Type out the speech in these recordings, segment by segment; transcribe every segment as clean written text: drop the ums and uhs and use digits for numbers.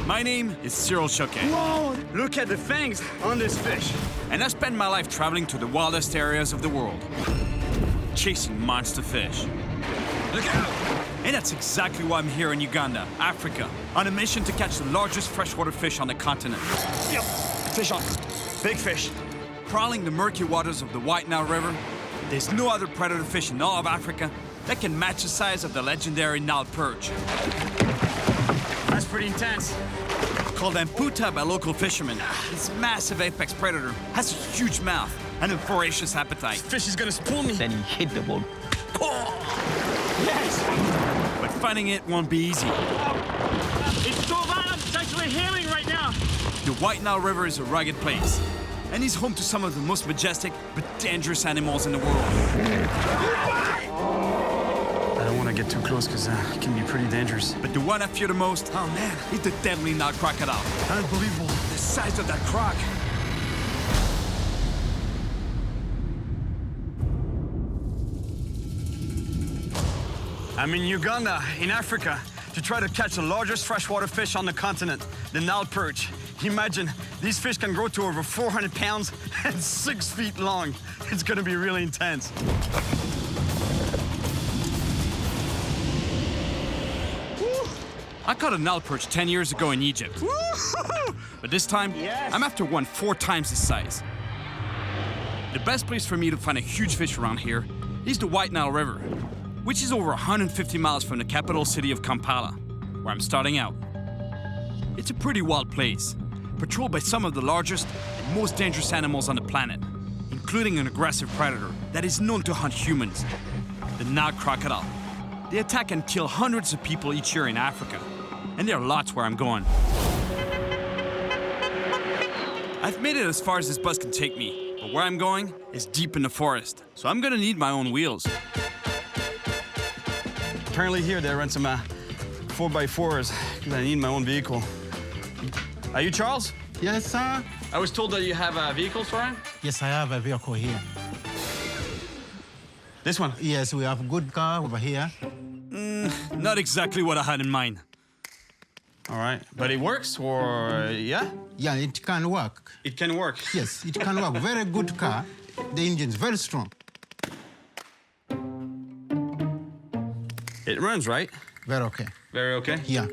My name is Cyril Chauquet. Whoa! Look at the fangs on this fish. And I spend my life traveling to the wildest areas of the world, chasing monster fish. Look out! And that's exactly why I'm here in Uganda, Africa, on a mission to catch the largest freshwater fish on the continent. Yep. Fish on. Big fish. Prowling the murky waters of the White Nile River, there's no other predator fish in all of Africa that can match the size of the legendary Nile Perch. That's pretty intense. Called amputa by local fishermen, this massive apex predator has a huge mouth and a voracious appetite. This fish is gonna spool me. Then he hit the boat. Oh! Yes! But finding it won't be easy. It's so violent, it's actually hailing right now. The White Nile River is a rugged place, and is home to some of the most majestic but dangerous animals in the world. I don't want to get too close because it can be pretty dangerous. But the one I fear the most, oh man, is the deadly Nile crocodile. Unbelievable. The size of that croc. I'm in Uganda, in Africa, to try to catch the largest freshwater fish on the continent, the Nile Perch. Imagine, these fish can grow to over 400 pounds and 6 feet long. It's gonna be really intense. I caught a Nile Perch 10 years ago in Egypt. But this time, Yes. I'm after one 4 times the size. The best place for me to find a huge fish around here is the White Nile River, which is over 150 miles from the capital city of Kampala, where I'm starting out. It's a pretty wild place, patrolled by some of the largest and most dangerous animals on the planet, including an aggressive predator that is known to hunt humans, the Nile crocodile. They attack and kill hundreds of people each year in Africa, and there are lots where I'm going. I've made it as far as this bus can take me, but where I'm going is deep in the forest, so I'm gonna need my own wheels. Apparently here they rent some 4x4s because I need my own vehicle. Are you Charles? Yes, sir. I was told that you have vehicles for him? Yes, I have a vehicle here. This one? Yes, we have a good car over here. Not exactly what I had in mind. All right, but it works, or yeah? Yeah, it can work. It can work. Yes, it can work. Very good car. The engine is very strong. It runs, right? Very okay. Very okay. Yeah.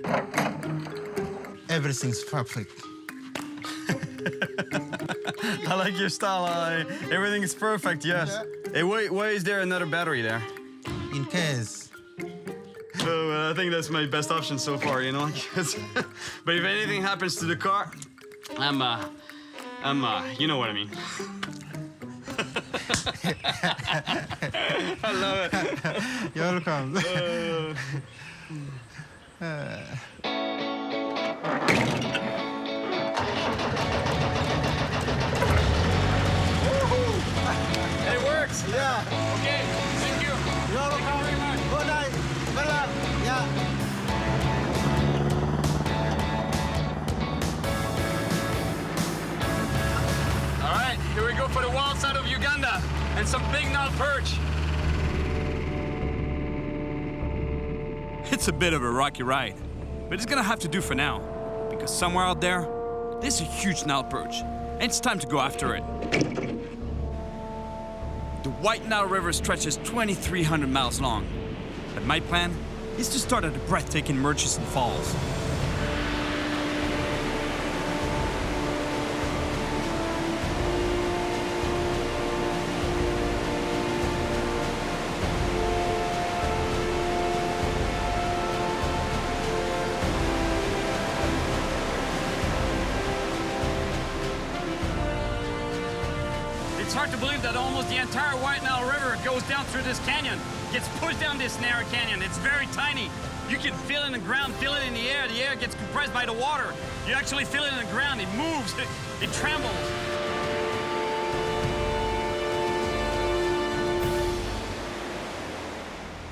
Everything's perfect. I like your style. Everything is perfect, yes. Yeah. Hey, why is there another battery there? In case. So I think that's my best option so far, you know? But if anything happens to the car, I'm you know what I mean. I love it. You're welcome. It works. Yeah. Okay, thank you. You're welcome. Thank you very much. Good night. Good luck. Yeah. All right, here we go for the wild side of Uganda and some big Nile Perch. It's a bit of a rocky ride, but it's gonna have to do for now, because somewhere out there, there's a huge Nile Perch, and it's time to go after it. The White Nile River stretches 2,300 miles long, but my plan is to start at the breathtaking Murchison Falls. It's hard to believe that almost the entire White Nile River goes down through this canyon, gets pushed down this narrow canyon. It's very tiny. You can feel it in the ground, feel it in the air gets compressed by the water. You actually feel it in the ground, it moves, it trembles.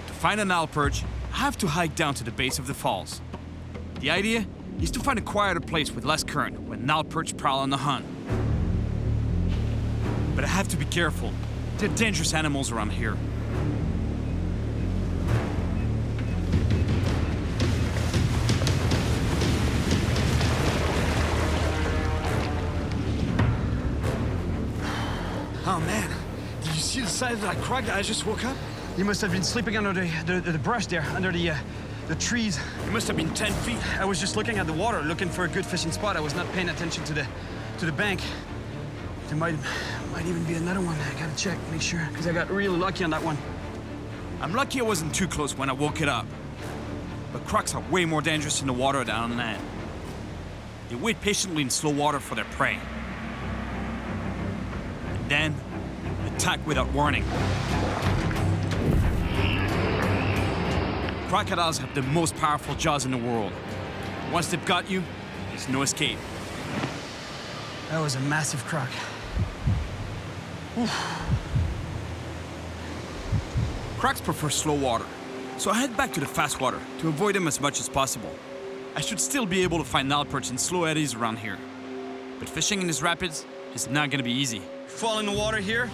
To find a Nile Perch, I have to hike down to the base of the falls. The idea is to find a quieter place with less current when Nile Perch prowl on the hunt. But I have to be careful. There are dangerous animals around here. Oh, man. Did you see the size of that croc that I just woke up? He must have been sleeping under the brush there, under the trees. He must have been 10 feet. I was just looking at the water, looking for a good fishing spot. I was not paying attention to the bank. There might even be another one. I gotta check, make sure, because I got really lucky on that one. I'm lucky I wasn't too close when I woke it up. But crocs are way more dangerous in the water than on land. They wait patiently in slow water for their prey. And then, attack without warning. Crocodiles have the most powerful jaws in the world. Once they've got you, there's no escape. That was a massive croc. Oof. Crocs prefer slow water, so I head back to the fast water to avoid them as much as possible. I should still be able to find Nile Perch in slow eddies around here. But fishing in these rapids is not gonna be easy. Fall in the water here,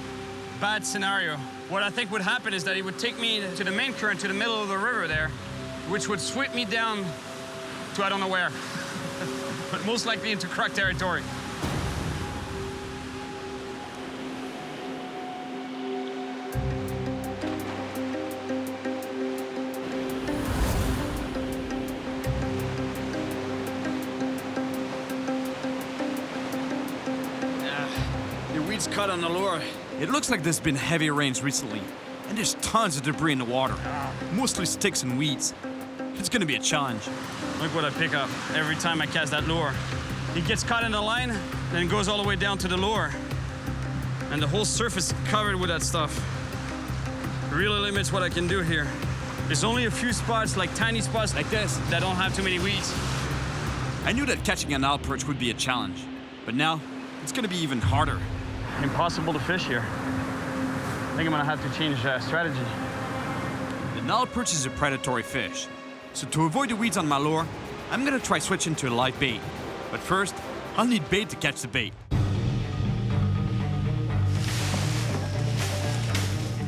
bad scenario. What I think would happen is that it would take me to the main current, to the middle of the river there, which would sweep me down to I don't know where, but most likely into croc territory. The weeds caught on the lure. It looks like there's been heavy rains recently, and there's tons of debris in the water, mostly sticks and weeds. It's gonna be a challenge. Look what I pick up every time I cast that lure. It gets caught in the line, then goes all the way down to the lure. And the whole surface is covered with that stuff. It really limits what I can do here. There's only a few spots, like tiny spots like this, that don't have too many weeds. I knew that catching a Nile Perch would be a challenge, but now it's gonna be even harder. Impossible to fish here. I think I'm gonna have to change strategy. The Nile Perch is a predatory fish, so to avoid the weeds on my lure, I'm gonna try switching to a live bait. But first, I'll need bait to catch the bait.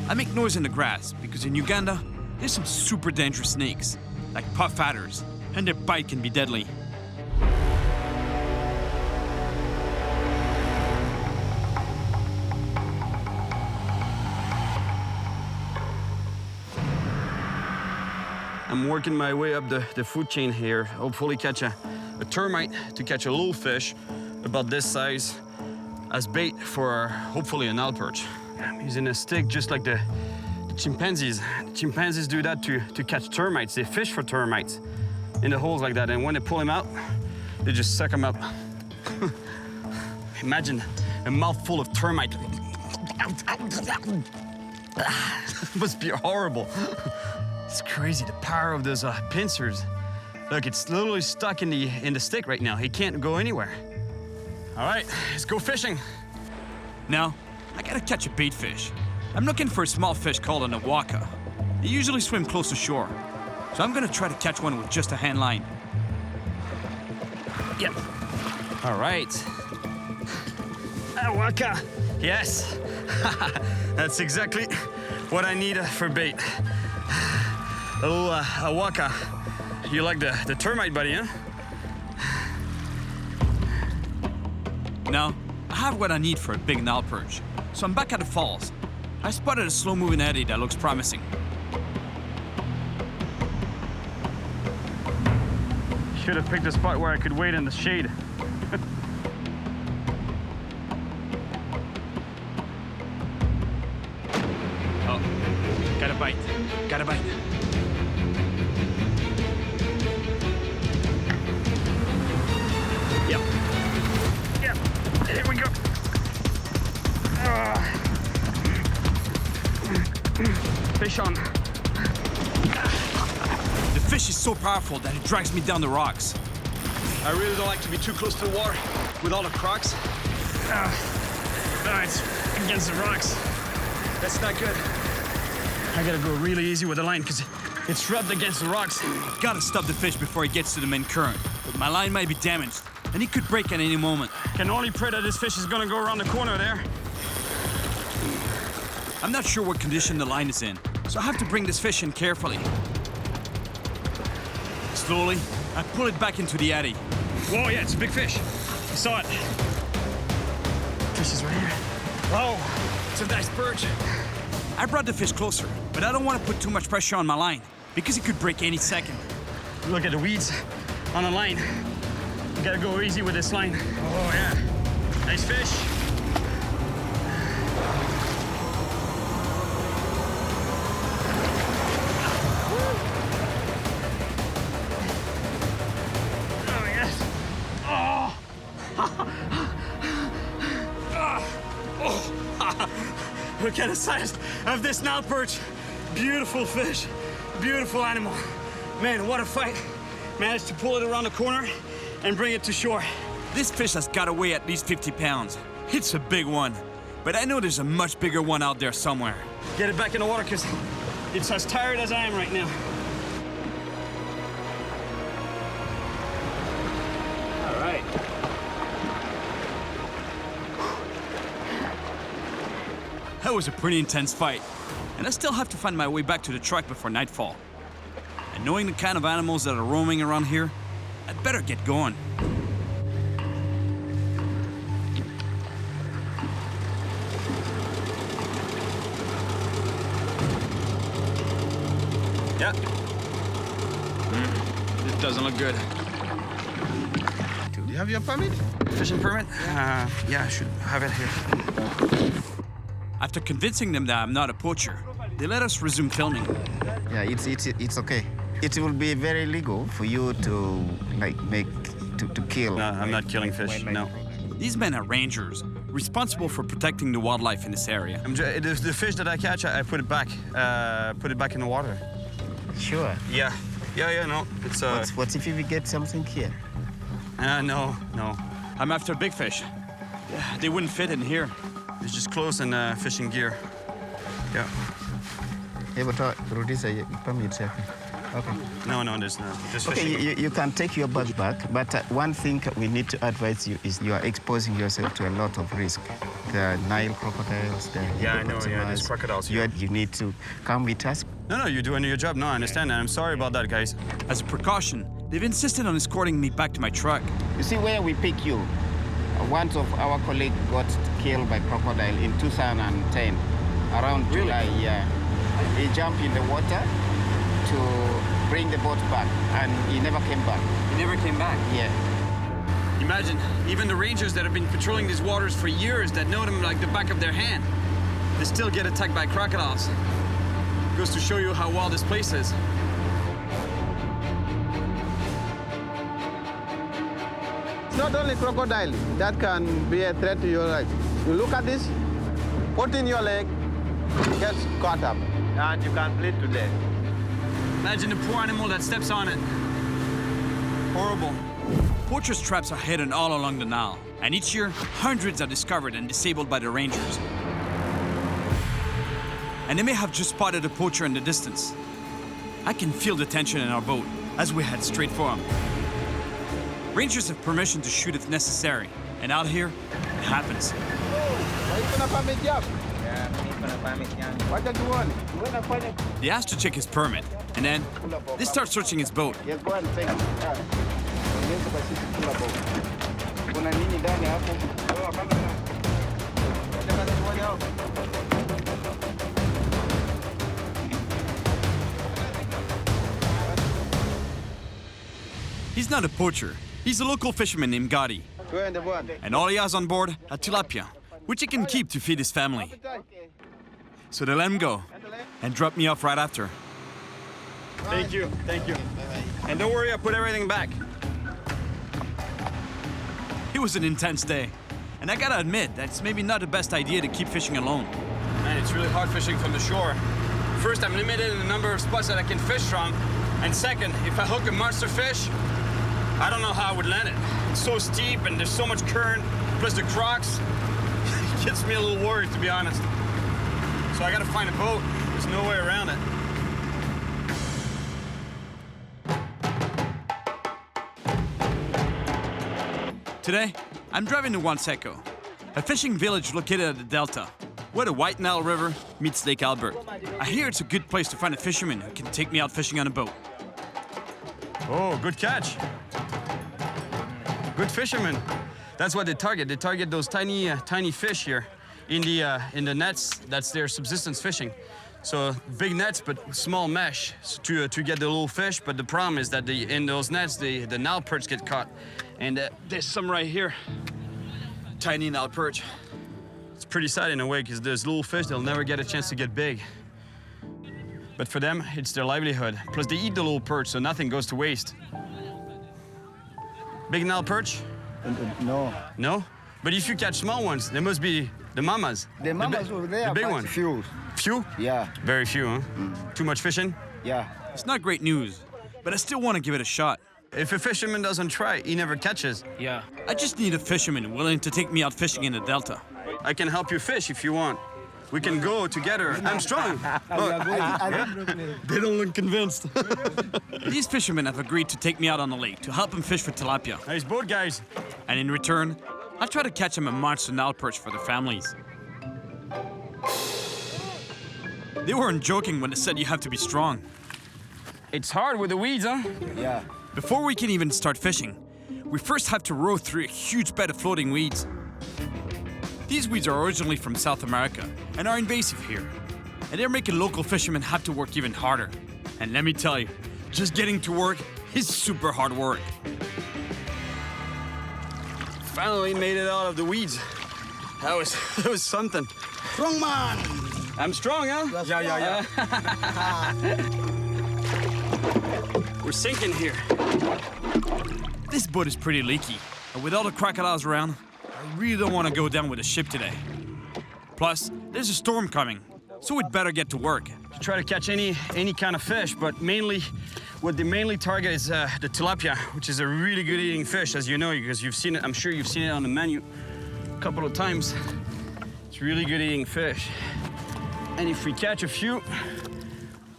I make noise in the grass because in Uganda, there's some super dangerous snakes, like puff adders, and their bite can be deadly. I'm working my way up the food chain here. Hopefully catch a termite to catch a little fish about this size as bait for hopefully a Nile Perch. I'm using a stick just like the chimpanzees. The chimpanzees do that to catch termites. They fish for termites in the holes like that, and when they pull them out, they just suck them up. Imagine a mouthful of termite. It must be horrible. It's crazy, the power of those pincers. Look, it's literally stuck in the stick right now. He can't go anywhere. All right, let's go fishing. Now, I gotta catch a bait fish. I'm looking for a small fish called an awaka. They usually swim close to shore, so I'm gonna try to catch one with just a hand line. Yep. All right. Awaka. Yes. That's exactly what I need for bait. A little awaka. You like the termite, buddy, huh? Now, I have what I need for a big Nile Perch, so I'm back at the falls. I spotted a slow-moving eddy that looks promising. Should have picked a spot where I could wait in the shade. Oh, got a bite. Got a bite. Yep. Yep. Here we go. Fish on. The fish is so powerful that it drags me down the rocks. I really don't like to be too close to the water with all the crocs. It's against the rocks. That's not good. I gotta go really easy with the line because it's rubbed against the rocks. Gotta stop the fish before he gets to the main current. But my line might be damaged, and he could break at any moment. Can only pray that this fish is gonna go around the corner there. I'm not sure what condition the line is in, so I have to bring this fish in carefully. Slowly, I pull it back into the eddy. Whoa, yeah, it's a big fish. I saw it. Fish is right here. Oh, It's a nice perch. I brought the fish closer, but I don't want to put too much pressure on my line because it could break any second. Look at the weeds on the line. You gotta go easy with this line. Oh, yeah. Nice fish. Oh, yes. Oh. Oh. Look at the size of this Nile perch. Beautiful fish. Beautiful animal. Man, what a fight. Managed to pull it around the corner and bring it to shore. This fish has got to weigh at least 50 pounds. It's a big one, but I know there's a much bigger one out there somewhere. Get it back in the water because it's as tired as I am right now. All right. That was a pretty intense fight, and I still have to find my way back to the truck before nightfall. And knowing the kind of animals that are roaming around here, I'd better get going. Yeah. This doesn't look good. Do you have your permit? Fishing permit? Yeah, I should have it here. After convincing them that I'm not a poacher, they let us resume filming. Yeah, it's okay. It will be very legal for you to to kill. No, I'm not killing fish. No. These men are rangers, responsible for protecting the wildlife in this area. The fish that I catch, I put it back. Put it back in the water. Sure. Yeah. No. It's What if we get something here? No. I'm after big fish. They wouldn't fit in here. It's just clothes and fishing gear. Yeah. Yeah, but Rudy's a permit. Okay. No, there's no. Just Okay, fishing. you can take your bag back, but one thing we need to advise you is you are exposing yourself to a lot of risk. The Nile crocodiles, the Yeah, I know. Yeah, hippopotamus. there's crocodiles. You need to come with us. No, you're doing your job. No, I understand that. I'm sorry about that, guys. As a precaution, they've insisted on escorting me back to my truck. You see where we pick you? One of our colleagues got killed by crocodile in 2010, around July. Yeah, he jumped in the water to bring the boat back, and he never came back. You never came back. Yeah. Imagine, even the rangers that have been patrolling these waters for years, that know them like the back of their hand, they still get attacked by crocodiles. Goes to show you how wild this place is. It's not only crocodile that can be a threat to your life. You look at this, put in your leg, gets caught up, and you can bleed to death. Imagine the poor animal that steps on it. Horrible. Poachers' traps are hidden all along the Nile, and each year, hundreds are discovered and disabled by the rangers. And they may have just spotted a poacher in the distance. I can feel the tension in our boat as we head straight for him. Rangers have permission to shoot if necessary, and out here, it happens. They asked to check his permit, and then they start searching his boat. Yeah, go and take it. Kuna nini ndani hapo? He's not a poacher. He's a local fisherman named Gotti. And all he has on board, a tilapia, which he can keep to feed his family. So they let him go and drop me off right after. Thank you. And don't worry, I put everything back. It was an intense day, and I gotta admit that it's maybe not the best idea to keep fishing alone. Man, it's really hard fishing from the shore. First, I'm limited in the number of spots that I can fish from. And second, if I hook a monster fish, I don't know how I would land it. It's so steep and there's so much current, plus the crocs. It gets me a little worried, to be honest. So I gotta find a boat. There's no way around it. Today, I'm driving to Wanseko, a fishing village located at the delta, where the White Nile River meets Lake Albert. I hear it's a good place to find a fisherman who can take me out fishing on a boat. Oh, good catch. Good fishermen. That's what they target. They target those tiny fish here. in the nets. That's their subsistence fishing. So big nets, but small mesh to get the little fish. But the problem is that in those nets, the Nile Perch get caught. And there's some right here. Tiny Nile Perch. It's pretty sad in a way because those little fish, they'll never get a chance to get big. But for them, it's their livelihood. Plus they eat the little perch, so nothing goes to waste. Big Nile Perch? No. No? But if you catch small ones, they must be the mamas. The mamas over there, the big but one. few. Few? Yeah. Very few, huh? Too much fishing? Yeah. It's not great news, but I still want to give it a shot. If a fisherman doesn't try, he never catches. Yeah. I just need a fisherman willing to take me out fishing in the delta. I can help you fish if you want. We can go together. I'm strong. Look. They don't look convinced. These fishermen have agreed to take me out on the lake to help them fish for tilapia. Nice boat, guys. And in return, I'll try to catch them a monster Nile Perch for their families. They weren't joking when they said you have to be strong. It's hard with the weeds, huh? Yeah. Before we can even start fishing, we first have to row through a huge bed of floating weeds. These weeds are originally from South America and are invasive here. And they're making local fishermen have to work even harder. And let me tell you, just getting to work is super hard work. Finally made it out of the weeds. That was something. Strong man. I'm strong, huh? Yeah. We're sinking here. This boat is pretty leaky, and with all the crocodiles around, I really don't want to go down with the ship today. Plus, there's a storm coming, so we'd better get to work. Try to catch any kind of fish, but mainly, what they mainly target is the tilapia, which is a really good eating fish, as you know, because you've seen it. I'm sure you've seen it on the menu a couple of times. It's really good eating fish. And if we catch a few,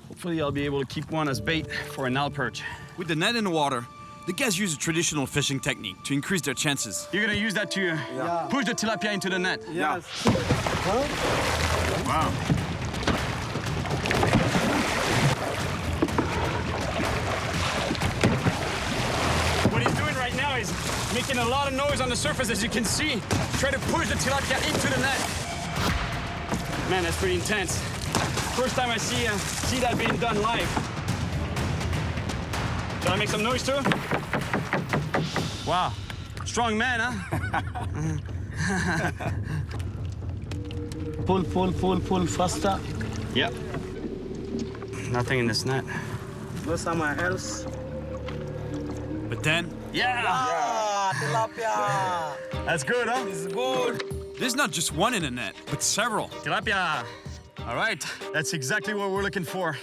hopefully I'll be able to keep one as bait for a Nile Perch. With the net in the water, the guys use a traditional fishing technique to increase their chances. You're gonna use that to push the tilapia into the net? Yes. Wow. What he's doing right now is making a lot of noise on the surface, as you can see. Try to push the tilapia into the net. Man, that's pretty intense. First time I see that being done live. Shall I make some noise too? Wow, strong man, huh? Pull faster. Yep. Nothing in this net. Go somewhere else. But then, Yeah! Tilapia. That's good, huh? It's good. there's not just one in the net, but several. Tilapia. All right, that's exactly what we're looking for.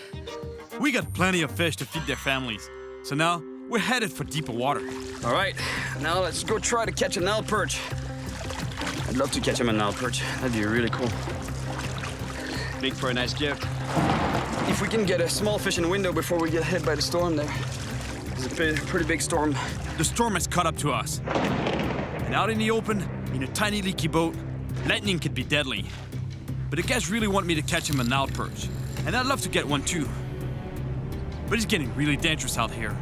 We got plenty of fish to feed their families. So now, we're headed for deeper water. All right, now let's go try to catch a Nile Perch. I'd love to catch him a Nile Perch. That'd be really cool. Big for a nice gift. If we can get a small fishing window before we get hit by the storm there. It's a pretty big storm. The storm has caught up to us. And out in the open, in a tiny leaky boat, lightning could be deadly. But the guys really want me to catch him a Nile Perch. And I'd love to get one too. But it's getting really dangerous out here.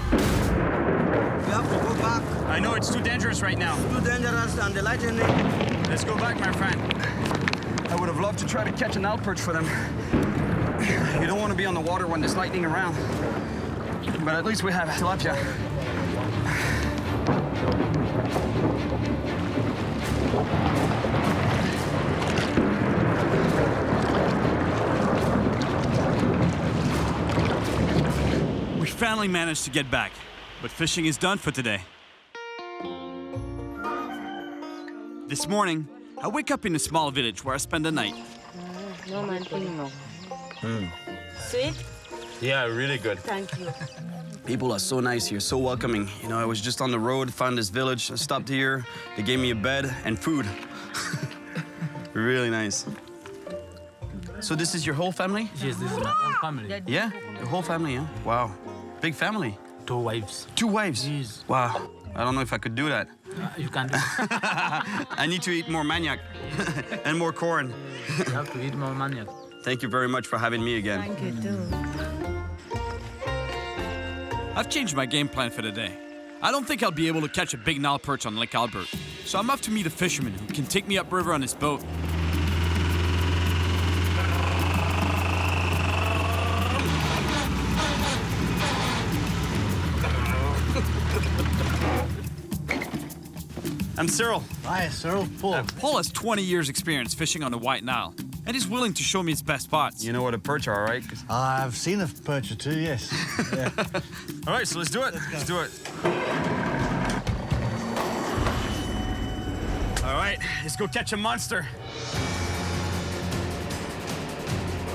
We have to go back. I know it's too dangerous right now. Too dangerous and the lightning. Let's go back, my friend. I would have loved to try to catch a Nile Perch for them. You don't want to be on the water when there's lightning around. But at least we have tilapia. We finally managed to get back, but fishing is done for today. This morning, I wake up in a small village where I spend the night. No, man, no. Sweet? Yeah, really good. Thank you. People are so nice here, so welcoming. You know, I was just on the road, found this village, I stopped here. They gave me a bed and food. Really nice. So this is your whole family? Yes, this is my own family. Yeah, the whole family, yeah? Wow, big family. 2 wives. 2 wives? Yes. Wow, I don't know if I could do that. You can do it. I need to eat more manioc and more corn. You have to eat more manioc. Thank you very much for having me again. Thank you, too. I've changed my game plan for the day. I don't think I'll be able to catch a big Nile perch on Lake Albert, so I'm off to meet a fisherman who can take me upriver on his boat. I'm Cyril. Hi, Cyril. Paul. Paul has 20 years experience fishing on the White Nile, and he's willing to show me his best spots. You know what a perch are, right? I've seen a perch or two, yes. Yeah. All right, so let's do it. Let's do it. All right, let's go catch a monster.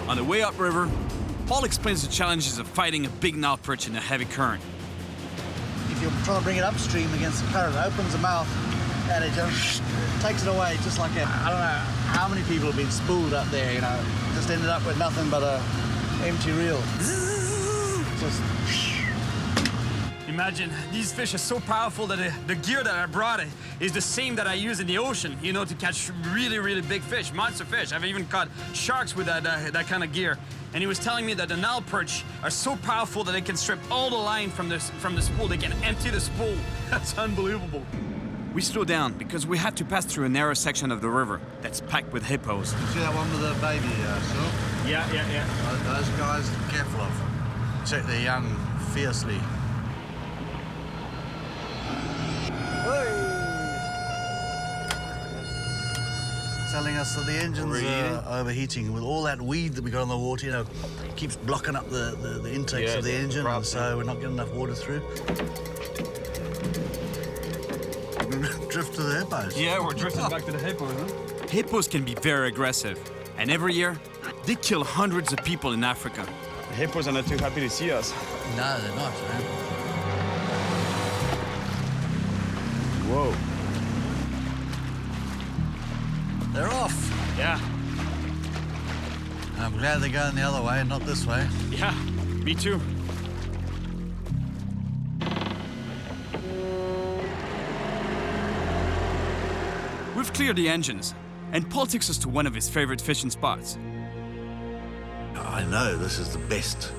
On the way upriver, Paul explains the challenges of fighting a big Nile perch in a heavy current. If you're trying to bring it upstream against the current, it opens the mouth and it just takes it away, just like I don't know how many people have been spooled up there, you know, just ended up with nothing but a empty reel. Just... Imagine, these fish are so powerful that the gear that I brought is the same that I use in the ocean, you know, to catch really, really big fish, monster fish. I've even caught sharks with that kind of gear. And he was telling me that the Nile perch are so powerful that they can strip all the line from the spool. They can empty the spool. That's unbelievable. We slow down because we have to pass through a narrow section of the river that's packed with hippos. See that one with the baby, Cyril? Yeah. Those guys, careful of. Check their young fiercely. Telling us that the engine's overheating with all that weed that we got on the water, you know, keeps blocking up the intakes of the engine, and so we're not getting enough water through. Drift to the hippos. Yeah, we're drifting back to the hippos, huh? Hippos can be very aggressive, and every year, they kill hundreds of people in Africa. The hippos are not too happy to see us. No, they're not, man. Whoa. They're off. Yeah. I'm glad they're going the other way, not this way. Yeah, me too. We've cleared the engines, and Paul takes us to one of his favorite fishing spots. I know this is the best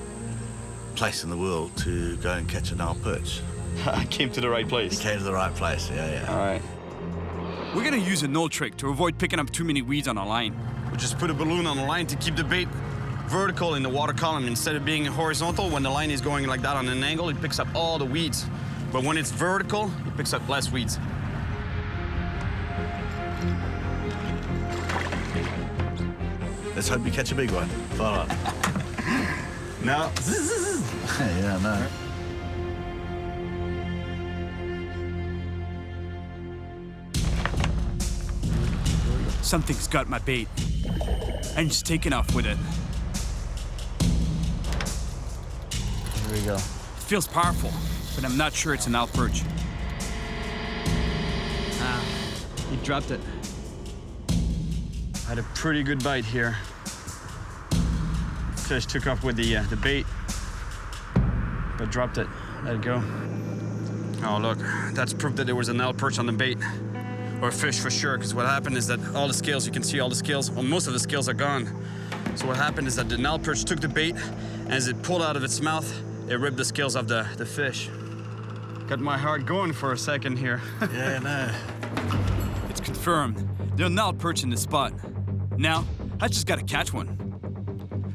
place in the world to go and catch a Nile perch. I came to the right You place. came to the right place, yeah. All right. We're gonna use an old trick to avoid picking up too many weeds on our line. We just put a balloon on the line to keep the bait vertical in the water column. Instead of being horizontal, when the line is going like that on an angle, it picks up all the weeds. But when it's vertical, it picks up less weeds. Let's hope you catch a big one. Follow up. No. Yeah, no. Something's got my bait, and it's taken off with it. Here we go. It feels powerful, but I'm not sure it's an Nile perch. He dropped it. I had a pretty good bite here. Fish took off with the bait, but dropped it. Let it go. Oh, look, that's proof that there was a Nile perch on the bait. Or a fish for sure, because what happened is that all the scales, you can see all the scales, well, most of the scales are gone. So what happened is that the Nile perch took the bait, and as it pulled out of its mouth, it ripped the scales off the fish. Got my heart going for a second here. Yeah, no. It's confirmed. There's a Nile perch in this spot. Now, I just gotta catch one.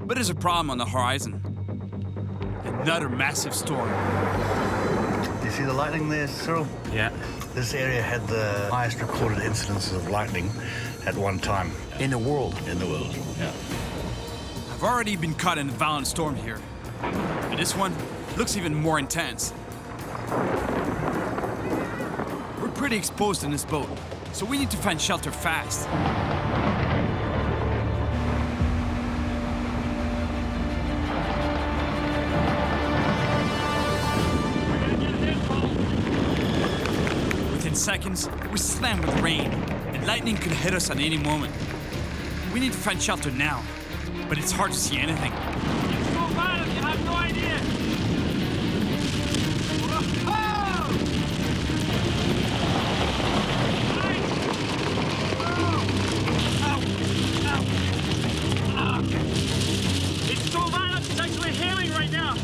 But there's a problem on the horizon. Another massive storm. You see the lightning there, Cyril? Yeah. This area had the highest recorded incidences of lightning at one time. In the world. In the world. Yeah. I've already been caught in a violent storm here. But this one looks even more intense. We're pretty exposed in this boat, so we need to find shelter fast. Within seconds, we slam with rain, and lightning could hit us at any moment. We need to find shelter now, but it's hard to see anything. It's so violent, you have no idea. It's so violent, it's actually hailing right now.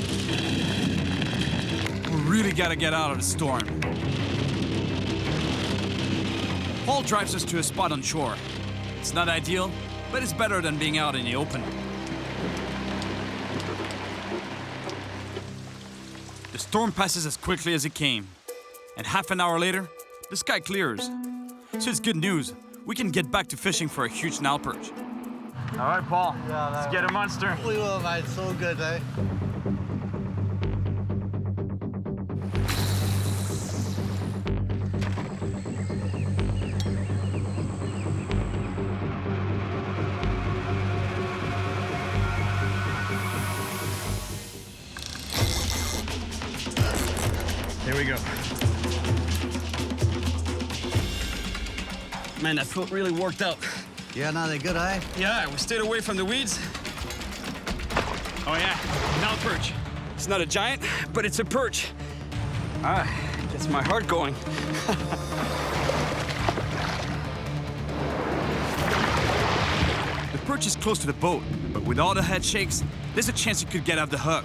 We really gotta get out of the storm. Paul drives us to a spot on shore. It's not ideal, but it's better than being out in the open. The storm passes as quickly as it came, and half an hour later, the sky clears. So it's good news. We can get back to fishing for a huge Nile perch. All right, Paul. Let's get a monster. We will, mate. It's all good, eh? Here we go. Man, that float really worked out. Yeah, no, they're good, eh? Yeah, we stayed away from the weeds. Oh yeah, Nile perch. It's not a giant, but it's a perch. Ah, gets my heart going. The perch is close to the boat, but with all the head shakes, there's a chance it could get off the hook.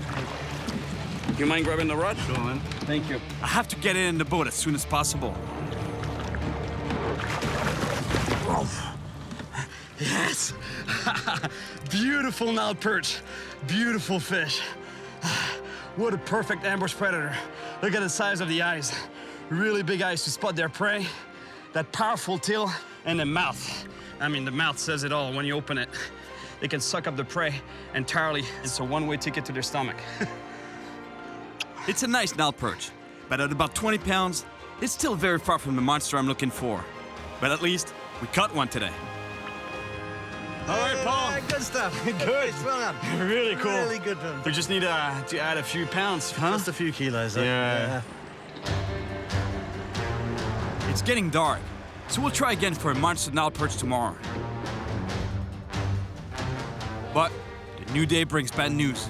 You mind grabbing the rod? Sure, man. Thank you. I have to get it in the boat as soon as possible. Yes! Beautiful Nile perch. Beautiful fish. What a perfect ambush predator. Look at the size of the eyes. Really big eyes to spot their prey. That powerful tail and the mouth. I mean, the mouth says it all when you open it. They can suck up the prey entirely. It's a one-way ticket to their stomach. It's a nice Nile perch, but at about 20 pounds, it's still very far from the monster I'm looking for. But at least, we caught one today. All right, Paul. Good stuff. Good. Well done. Really cool. Really good one. We just need to add a few pounds, huh? Just a few kilos. Yeah. It's getting dark, so we'll try again for a monster Nile perch tomorrow. But the new day brings bad news.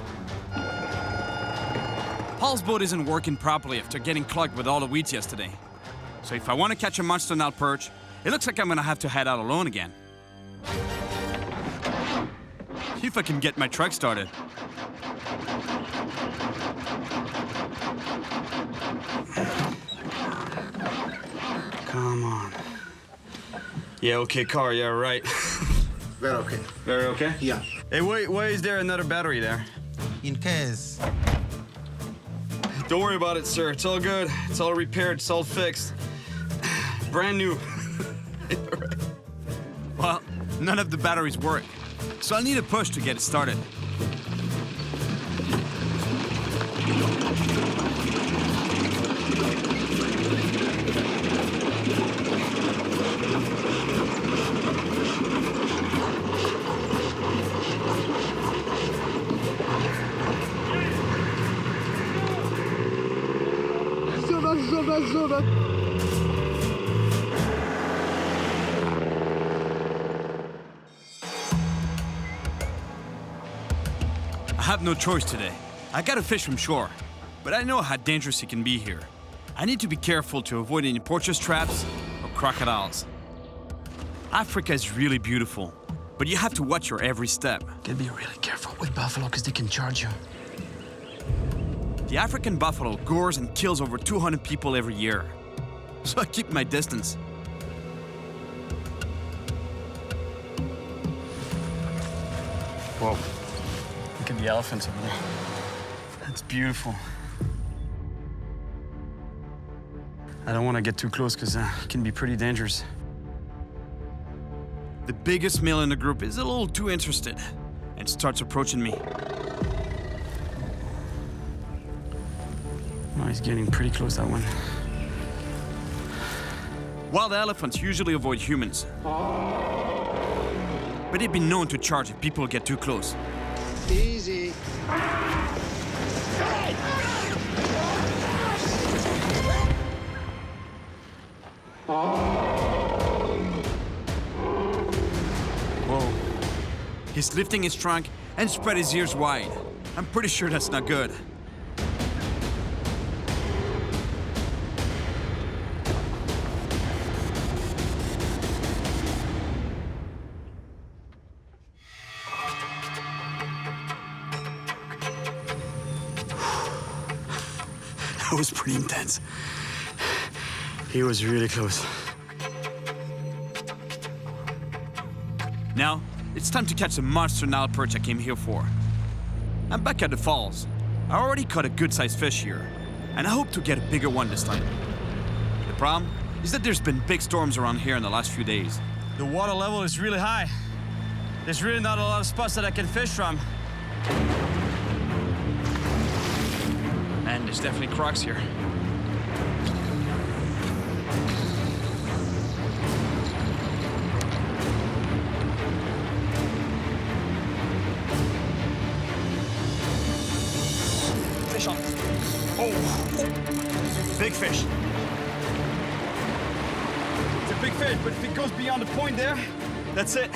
Paul's boat isn't working properly after getting clogged with all the weeds yesterday. So if I want to catch a monster Nile perch, it looks like I'm gonna have to head out alone again. If I can get my truck started. Come on. Yeah, okay, car, yeah, right. Very okay. Very okay? Yeah. Hey, wait, why is there another battery there? In case. Don't worry about it, sir. It's all good. It's all repaired. It's all fixed. Brand new. Well, none of the batteries work, so I'll need a push to get it started. I have no choice today. I gotta fish from shore, but I know how dangerous it can be here. I need to be careful to avoid any poachers' traps or crocodiles. Africa is really beautiful, but you have to watch your every step. Gotta be really careful with buffalo because they can charge you. The African buffalo gores and kills over 200 people every year, so I keep my distance. Whoa. Look at the elephants over there. That's beautiful. I don't want to get too close because it can be pretty dangerous. The biggest male in the group is a little too interested and starts approaching me. Oh, he's getting pretty close, that one. Wild elephants usually avoid humans, but they've been known to charge if people get too close. Easy. Whoa. He's lifting his trunk and spread his ears wide. I'm pretty sure that's not good. That was pretty intense. He was really close. Now, it's time to catch the monster Nile Perch I came here for. I'm back at the falls. I already caught a good-sized fish here, and I hope to get a bigger one this time. The problem is that there's been big storms around here in the last few days. The water level is really high. There's really not a lot of spots that I can fish from. And there's definitely crocs here. Fish on. Oh, big fish. It's a big fish, but if it goes beyond the point there, that's it.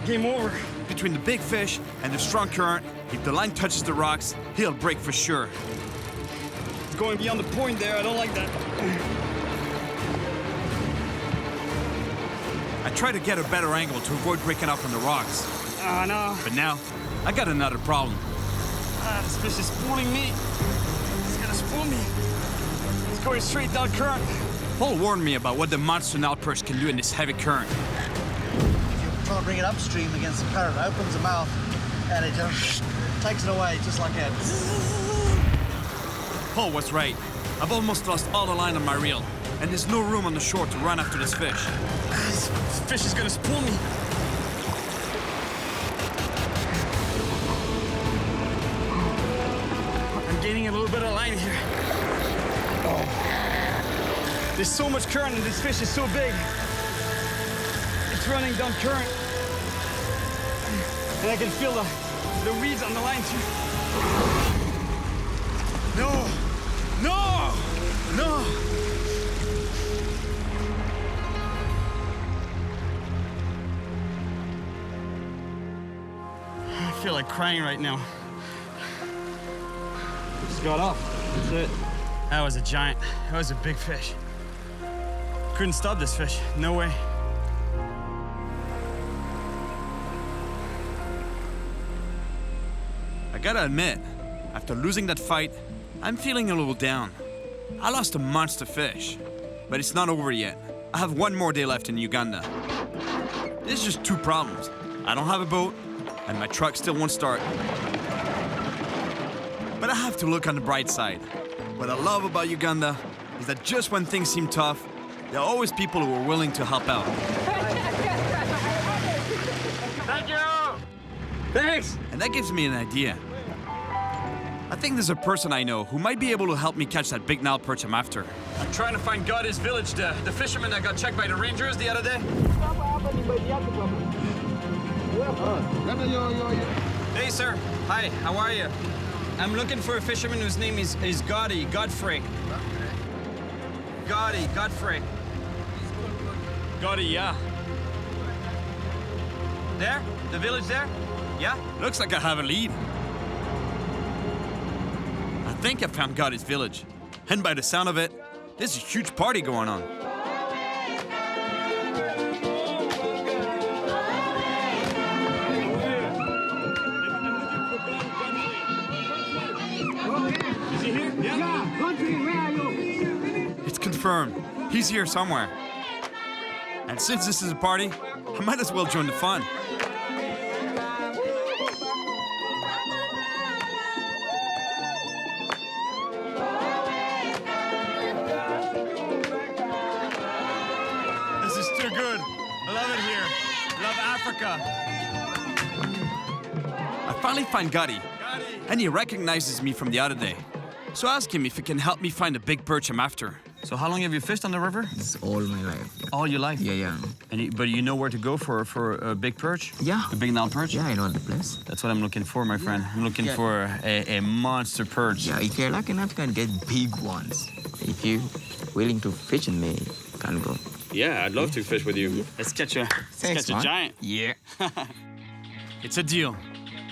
Game over. Between the big fish and the strong current, if the line touches the rocks, he'll break for sure. It's going beyond the point there. I don't like that. I try to get a better angle to avoid breaking up on the rocks. Oh, no. But now, I got another problem. This fish is spooling me. It's gonna spool me. It's going straight down current. Paul warned me about what the monster Nile Perch can do in this heavy current. If you try to bring it upstream against the current, it opens the mouth and it just takes it away just like that. Paul was right. I've almost lost all the line on my reel, and there's no room on the shore to run after this fish. This fish is gonna spool me. I'm gaining a little bit of line here. There's so much current and this fish is so big. It's running down current. And I can feel the weeds on the line too. No! No! No! I feel like crying right now. Just got off. That's it. That was a giant. That was a big fish. Couldn't stop this fish. No way. I gotta admit, after losing that fight, I'm feeling a little down. I lost a monster fish, but it's not over yet. I have one more day left in Uganda. There's just two problems. I don't have a boat, and my truck still won't start. But I have to look on the bright side. What I love about Uganda is that just when things seem tough, there are always people who are willing to help out. Thank you! Thanks! And that gives me an idea. I think there's a person I know who might be able to help me catch that big Nile Perch I'm after. I'm trying to find Gotti's village, the fisherman that got checked by the rangers the other day. Hey, sir. Hi, how are you? I'm looking for a fisherman whose name is Gotti, Godfrey. Godfrey. Gotti, yeah. There? The village there? Yeah? Looks like I have a lead. I think I found Gotti's village. And by the sound of it, there's a huge party going on. Is he here? Yeah. Godfrey, where are you? It's confirmed. He's here somewhere. And since this is a party, I might as well join the fun. This is too good. I love it here. Love Africa. I finally find Gotti, and he recognizes me from the other day. So I ask him if he can help me find the big perch I'm after. So how long have you fished on the river? It's all my life. All your life? Yeah. But you know where to go for a big perch? Yeah. A big Nile perch? Yeah, I know the place. That's what I'm looking for, my friend. I'm looking for a monster perch. Yeah, if you're lucky enough, you can get big ones. If you're willing to fish with me, you can go. Yeah, I'd love to fish with you. Let's catch a man. giant. Yeah. It's a deal.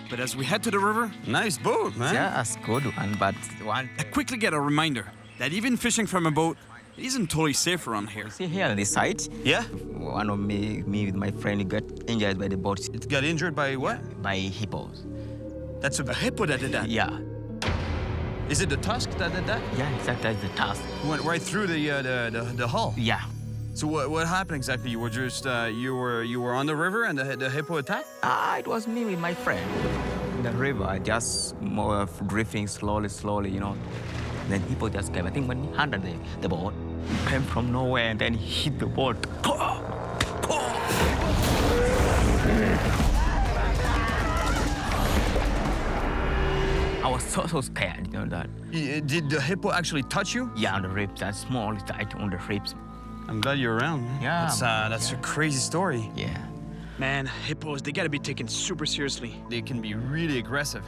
But as we head to the river, Nice boat, man. Yeah, it's good one, but one. I quickly get a reminder that even fishing from a boat isn't totally safe around here. See here on this side, Yeah? one of me with my friend got injured by the boat, It got injured by what? by hippos. That's A hippo that did that. Yeah. Is it the tusk that did that? Yeah, exactly, that's the task. Went right through the hull. Yeah. So what happened exactly? You were just you were on the river and the hippo attacked? It was me with my friend. In the river, just more drifting slowly, you know. Then hippo just came. I think when he handled the boat, came from nowhere and then hit the boat. I was so scared, you know that. Did the hippo actually touch you? Yeah, on the ribs, that small tight on the ribs. I'm glad you're around, man. Yeah. That's a crazy story. Yeah. Man, hippos, they gotta be taken super seriously. They can be really aggressive.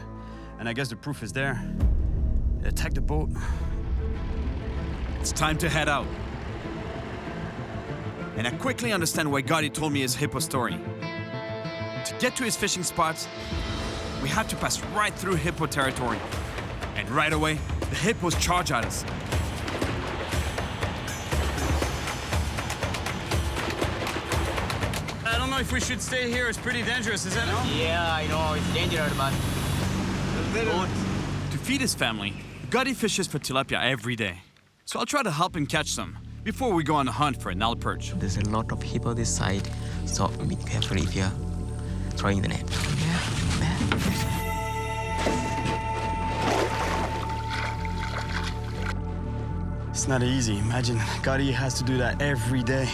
And I guess the proof is there. They attacked the boat. It's time to head out. And I quickly understand why Gotti told me his hippo story. To get to his fishing spots, we have to pass right through hippo territory. And right away, the hippos charge at us. I don't know if we should stay here. It's pretty dangerous, is it? No? Yeah, I know, it's dangerous, but... To feed his family, Gotti fishes for tilapia every day. So I'll try to help him catch some before we go on a hunt for a Nile perch. There's a lot of hippo this side, so be careful if you're throwing the net. It's not easy. Imagine Gotti has to do that every day.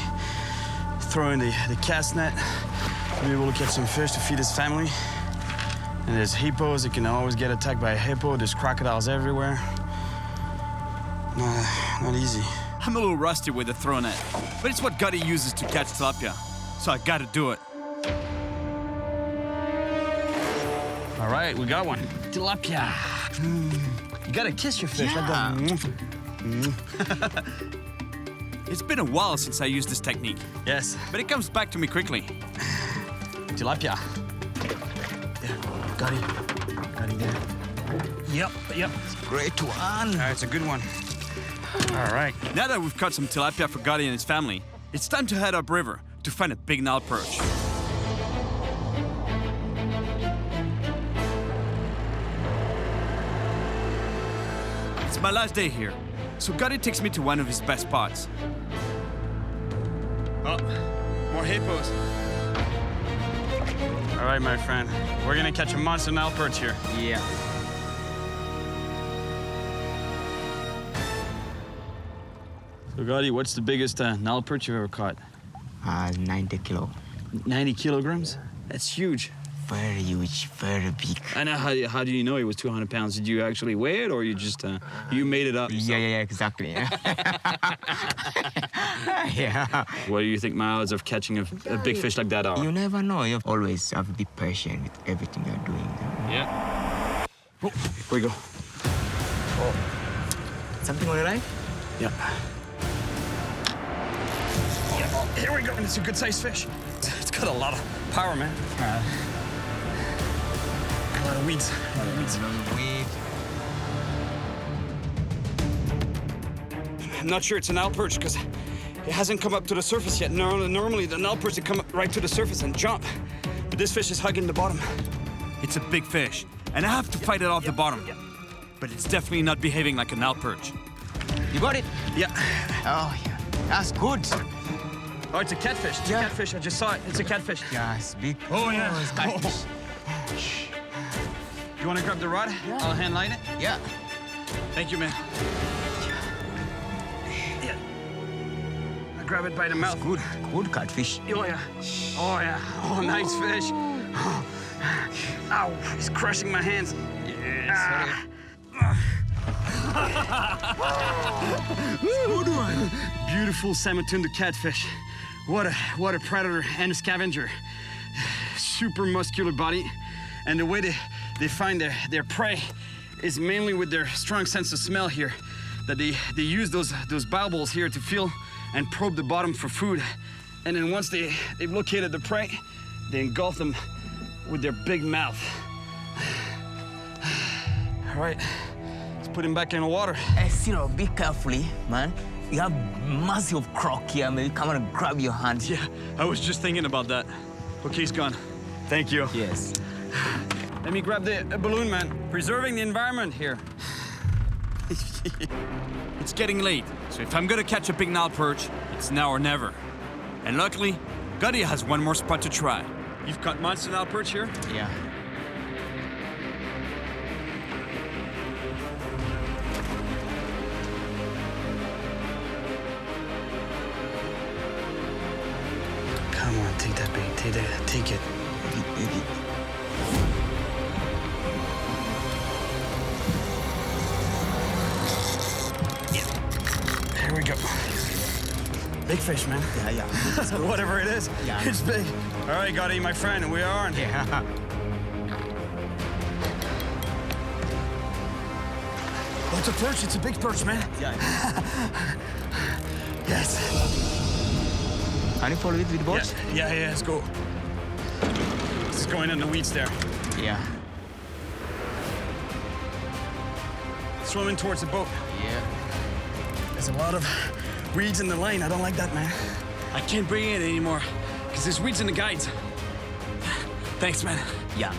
Throwing the cast net, be able to catch some fish to feed his family. And there's hippos, it can always get attacked by a hippo. There's crocodiles everywhere. Not easy. I'm a little rusty with the throw net, but it's what Gotti uses to catch tilapia, so I gotta do it. All right, we got one. Tilapia. You gotta kiss your fish. Yeah. It's been a while since I used this technique, Yes. but it comes back to me quickly. Tilapia. Yeah, Gotti there. Yep. Great one. All right, it's a good one. All right. Now that we've caught some tilapia for Gotti and his family, it's time to head upriver to find a big Nile perch. It's my last day here, so Gotti takes me to one of his best spots. Oh, more hippos. All right, my friend. We're gonna catch a monster Nile perch here. Yeah. So, Gotti, what's the biggest Nile perch you've ever caught? 90 kilo. 90 kilograms? That's huge. Very huge, very big. I know. How do you know it was 200 pounds? Did you actually weigh it, or you just you made it up? Yeah, exactly. Yeah. What do you think my odds of catching a big fish like that are? You never know. You always have to be patient with everything you're doing. Yeah. Oh, here we go. Something on the right? Yeah. Oh, here we go. And it's a good-sized fish. It's got a lot of power, man. A lot of weeds. I'm not sure it's a Nile perch because it hasn't come up to the surface yet. Normally the Nile perch would come up right to the surface and jump. But this fish is hugging the bottom. It's a big fish, and I have to fight it off the bottom. But it's definitely not behaving like a Nile perch. You got it? Yeah. Oh, yeah. That's good. Oh, it's a catfish. It's a catfish. I just saw it. It's a catfish. Yeah, it's big. Oh, yeah. It's catfish. You want to grab the rod? Yeah. I'll hand line it. Yeah. Thank you, man. Yeah. I grab it by the mouth. Good. Good catfish. Oh, yeah. Oh, yeah. Oh, nice fish. Ow, he's crushing my hands. Yeah, Good one. Beautiful Samatunda catfish. What a predator and a scavenger. Super muscular body. And the way they find their prey is mainly with their strong sense of smell here. That they use those bowels here to feel and probe the bottom for food. And then once they've located the prey, they engulf them with their big mouth. All right, let's put him back in the water. Hey, Cyril, be carefully, man. You have massive croc here. Maybe come on and grab your hands. Yeah, I was just thinking about that. Okay, he's gone. Thank you. Yes. Let me grab the balloon, man. Preserving the environment here. It's getting late, so if I'm gonna catch a big Nile perch, it's now or never. And luckily, Gotti has one more spot to try. You've caught monster Nile perch here? Yeah. Come on, take that bait. Take it. Here we go. Big fish, man. Yeah. Whatever it is, Yeah. it's big. All right, Gotti, my friend, we are on. Yeah. Oh, it's a perch. It's a big perch, man. Yeah. Yes. Can you follow it with the boat? Yeah, let's go. It's going in the weeds there. Yeah. Swimming towards the boat. Yeah. There's a lot of weeds in the line. I don't like that, man. I can't bring it anymore because there's weeds in the guides. Thanks, man. Yeah.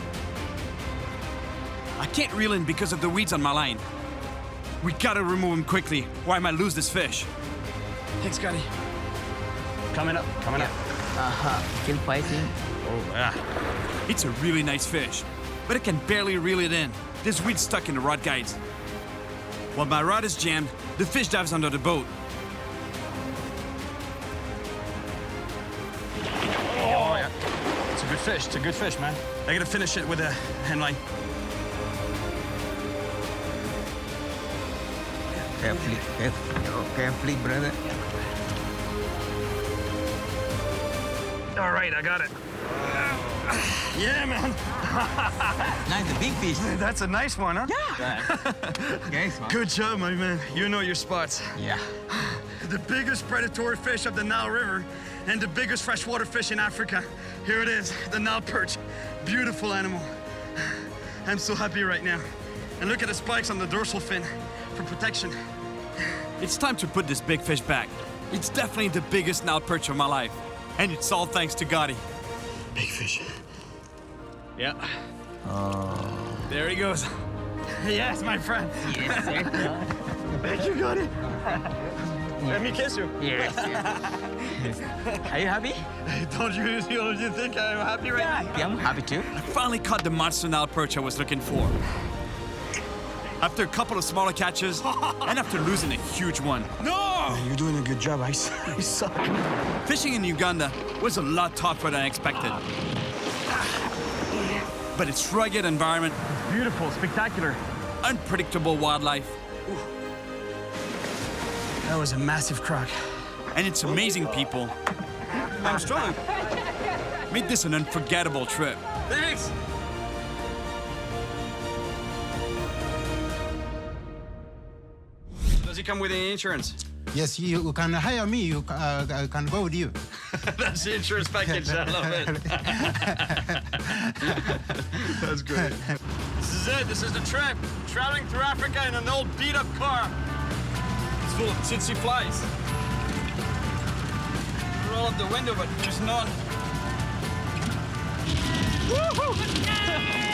I can't reel in because of the weeds on my line. We gotta remove them quickly, or I might lose this fish. Thanks, Gotti. Coming up. Still fighting. Oh, yeah. It's a really nice fish, but I can barely reel it in. There's weeds stuck in the rod guides. While my rod is jammed, the fish dives under the boat. Oh, yeah. It's a good fish. It's a good fish, man. I gotta finish it with a hand line. Carefully, brother. All right, I got it. Yeah, man. Nice, a big fish. That's a nice one, huh? Nice one. Good job, my man. You know your spots. Yeah. The biggest predatory fish of the Nile River and the biggest freshwater fish in Africa. Here it is, the Nile Perch. Beautiful animal. I'm so happy right now. And look at the spikes on the dorsal fin for protection. It's time to put this big fish back. It's definitely the biggest Nile perch of my life. And it's all thanks to Gotti. Big fish. Yeah. There he goes. Yes, my friend. Yes, sir. Thank you, Gotti. Let me kiss you. Yes. Are you happy? Don't you think I'm happy right now? Yeah, I'm happy too. I finally caught the monster Nile perch I was looking for. After a couple of smaller catches, and after losing a huge one. No! You're doing a good job. I suck. Fishing in Uganda was a lot tougher than I expected. But its rugged environment, Beautiful, spectacular. unpredictable wildlife, That was a massive croc. and its amazing people I'm strong. made this an unforgettable trip. Thanks. Does he come with any insurance? Yes, you can hire me. You can go with you. That's the insurance package. I love it. That's great. This is it. This is the trip. Traveling through Africa in an old beat-up car. It's full of tsetse flies. Roll up the window, but there's none. Woohoo!